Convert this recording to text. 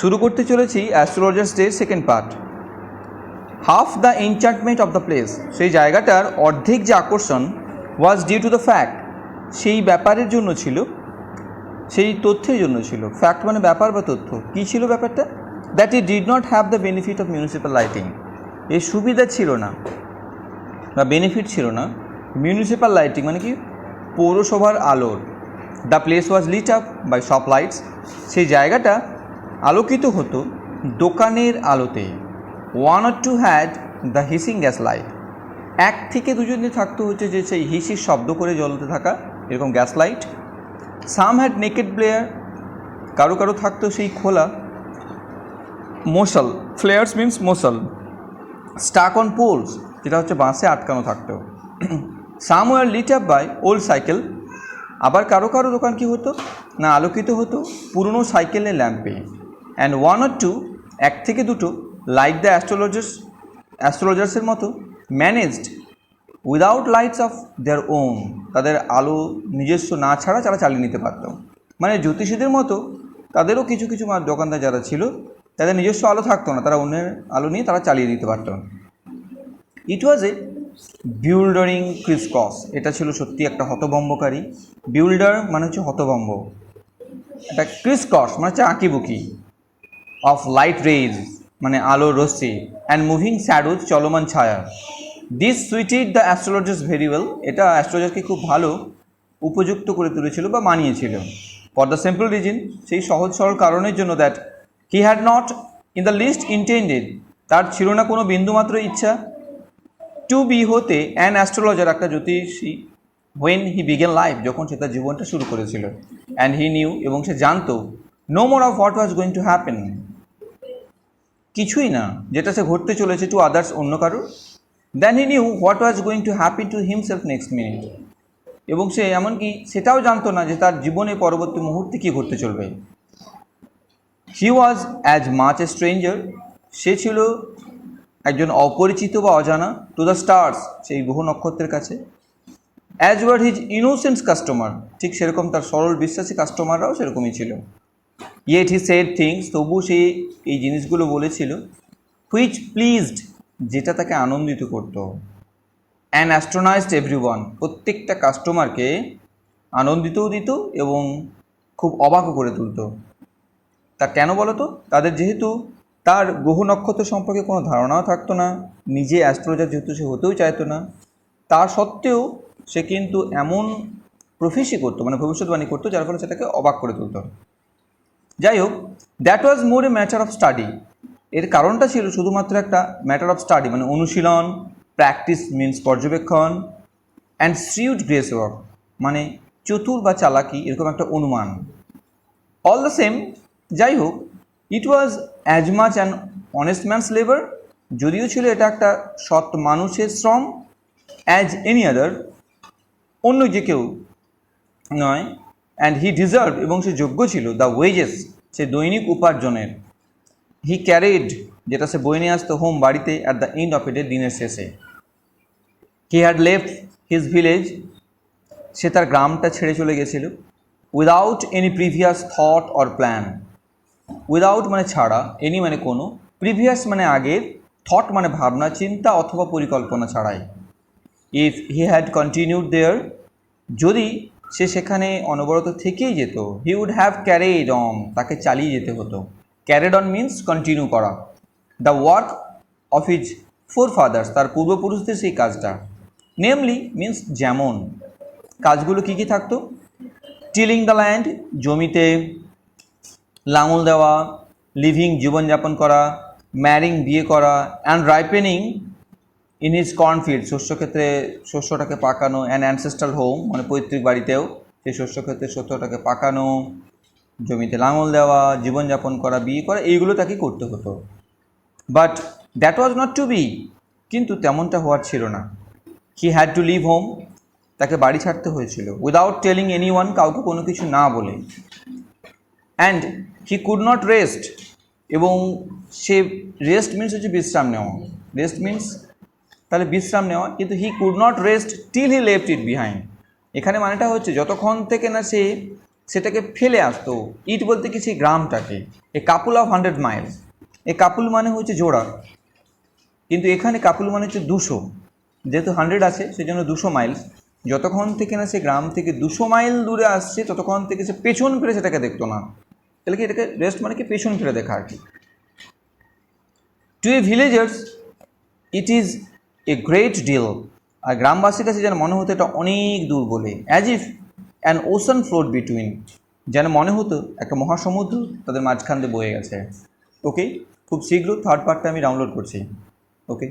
শুরু করতে চলেছি astrologer's day second part. Half the enchantment of the place, সেই জায়গাটার অর্ধেক যে আকর্ষণ was due to the fact, সেই ব্যাপারের জন্য ছিল, সেই তথ্যের জন্য ছিল। ফ্যাক্ট মানে ব্যাপার বা তথ্য। কী ছিল ব্যাপারটা? That it did not have the benefit of municipal lighting, এর সুবিধা ছিল না বা বেনিফিট ছিল না মিউনিসিপ্যাল লাইটিং মানে কি পৌরসভার আলোর। The place was lit up by shop lights, সেই জায়গাটা আলোকিত হতো দোকানের আলোতে। One or two had the hissing gas light, এক থেকে দুজনে থাকতো হচ্ছে যে সেই হিসির শব্দ করে জ্বলতে থাকা এরকম gas light. Some had naked blare, কারো কারো থাকতো সেই খোলা মশাল, ফ্লেয়ার্স মিন্স মশাল, স্টাক অন পোলস, যেটা হচ্ছে বাঁশে আটকানো থাকতো। Some were lit up by old cycle, আবার কারো কারো দোকান কী হতো না আলোকিত হতো পুরনো সাইকেলের ল্যাম্পে। অ্যান্ড ওয়ান অর টু, এক থেকে দুটো, লাইক দ্য অ্যাস্ট্রোলজার্সের মতো, managed without lights of their own, তাদের আলো নিজস্ব না ছাড়া তারা চালিয়ে নিতে পারত। মানে জ্যোতিষীদের মতো তাদেরও কিছু কিছু দোকানদার যারা ছিল তাদের নিজস্ব আলো থাকতো না, তারা অন্যের আলো নিয়ে তারা চালিয়ে দিতে পারত। ইট ওয়াজ এ বিউল্ডারিং ক্রিসকস, এটা ছিল সত্যি একটা হতভম্বকারী। বিউল্ডার মানে হচ্ছে হতভম্ব, এটা ক্রিসকস মানে হচ্ছে আঁকিবুকি, অফ লাইট রেজ মানে আলোর রশ্মি, অ্যান্ড মুভিং শ্যাডোজ চলমান ছায়া। This suited the astrologer's very well, এটা অ্যাস্ট্রোলজারকে খুব ভালো উপযুক্ত করে তুলেছিল বা মানিয়েছিল। ফর দ্য সিম্পল রিজন, সেই সহজ সরল কারণের জন্য, that he had not in the least intended, তার ছিল না কোনো বিন্দুমাত্র ইচ্ছা, টু বি হতে অ্যান অ্যাস্ট্রোলজার, একটা জ্যোতিষী, হোয়েন হি বিগেন লাইফ, যখন সে তার জীবনটা শুরু করেছিল। অ্যান্ড হি নিউ, এবং সে জানতো, no more of what was going to happen, কিছুই না যেটা সে ঘটতে চলেছে টু আদার্স, অন্য কারোর, then he knew what was going to happen to himself next minute, এবং সে এমনকি সেটাও জানতো না যে তার জীবনে পরবর্তী মুহূর্তে কী ঘটতে চলবে। He was as much a stranger, সে ছিল একজন অপরিচিত বা অজানা, টু দ্য স্টার্স, সেই গ্রহ নক্ষত্রের কাছে, as were his innocence customer, ঠিক সেরকম তার সরল বিশ্বাসী কাস্টমাররাও সেরকমই ছিল। ইয়েট হি সেড থিংস, তবু সে এই জিনিসগুলো বলেছিল, হুইচ প্লিজড, যেটা তাকে আনন্দিত করত, অ্যান্ড অ্যাস্ট্রোনাইজড এভরিওয়ান, প্রত্যেকটা কাস্টমারকে আনন্দিতও দিত এবং খুব অবাকও করে তুলত। তা কেন বলো তো? তাদের যেহেতু তার গ্রহ নক্ষত্র সম্পর্কে কোনো ধারণাও থাকতো না, নিজে অ্যাস্ট্রোলজার যেহেতু সে হতেও চাইতো না, তা সত্ত্বেও সে কিন্তু এমন প্রফেসি করতো, মানে ভবিষ্যৎবাণী করতো, যার ফলে সেটাকে অবাক করে তুলত। যাই হোক, that was more a matter of study, এর কারণটা ছিল শুধুমাত্র একটা ম্যাটার অফ স্টাডি মানে অনুশীলন, প্র্যাকটিস মিন্স পর্যবেক্ষণ, অ্যান্ড শ্রিউড গ্রেস ওয়ার্ক মানে চতুর বা চালাকি, এরকম একটা অনুমান। অল দ্য সেম, যাই হোক, it was as much an honest man's labour, যদিও ছিল এটা একটা সৎ মানুষের শ্রম, অ্যাজ এনি আদার, অন্য যে কেউ নয়, অ্যান্ড হি ডিজার্ভ, এবং সে যোগ্য ছিল, দ্য ওয়েজেস, সে দৈনিক উপার্জনের, হি ক্যারিড, যেটা সে বয়ে নিয়ে আসতো, হোম, বাড়িতে, at the end of a, দিনের শেষে। He had left his village, সে তার গ্রামটা ছেড়ে চলে গেছিল, without any previous thought or plan, without মানে ছাড়া, এনি মানে কোনো, প্রিভিয়াস মানে আগের, থট মানে ভাবনা চিন্তা অথবা পরিকল্পনা ছাড়াই। If he had continued there, যদি সে সেখানে অনবরত থেকেই যেত, he would have carried on, তাকে চালিয়ে যেতে হতো। ক্যারিড অন মিন্স কন্টিনিউ করা, the work of his forefathers, তার পূর্বপুরুষদের সেই কাজটা। নেমলি মিন্স যেমন, কাজগুলো কী কী থাকতো? টিলিং দ্য ল্যান্ড, জমিতে লাঙল দেওয়া, লিভিং জীবনযাপন করা, ম্যারিং বিয়ে করা, অ্যান্ড রাইপেনিং ইন হিজ কর্নফিল্ড, শস্যক্ষেত্রে শস্যটাকে পাকানো, অ্যান্ড অ্যানসেস্ট্রাল হোম মানে পৈতৃক বাড়িতেও সেই শস্যক্ষেত্রে শস্যটাকে পাকানো, জমিতে লাঙল দেওয়া, জীবনযাপন করা, বিয়ে করা, এইগুলো তাকে করতে হতো। But that was not to be, কিন্তু তেমনটা হওয়ার ছিল না। He had to leave home, তাকে বাড়ি ছাড়তে হয়েছিল, উইদাউট টেলিং এনি ওয়ান, কাউকে কোনো কিছু না বলে। And he could not rest, এবং সে রেস্ট মিন্স হচ্ছে বিশ্রাম নেওয়া, রেস্ট মিন্স তাহলে বিশ্রাম নেওয়া, কিন্তু he could not rest till he left it behind, এখানে মানেটা হচ্ছে যতক্ষণ থেকে না সে সেটাকে ফেলে আসতো। ইট বলতে কি সেই গ্রামটাকে, a couple of 100 miles. A couple মানে হচ্ছে জোড়া, কিন্তু এখানে কাপুল মানে হচ্ছে 200, যেহেতু 100 আছে সেই জন্য 200 মাইলস। যতক্ষণ থেকে না সে গ্রাম থেকে 200 মাইল দূরে আসছে ততক্ষণ থেকে সে পেছন ফিরে সেটাকে দেখতো না। তাহলে কি এটাকে রেস্ট মানে কি পেছন ফিরে দেখা আর কি। To a villagers it is a great deal, আর গ্রামবাসীর কাছে যেন মনে হতো এটা অনেক দূর বলে। As if an ocean float between, যেন মনে হতো একটা মহাসমুদ্র তাদের মাঝখান দিয়ে বয়ে গেছে। ওকে, খুব শীঘ্র থার্ড পার্টটা আমি ডাউনলোড করছি। ওকে।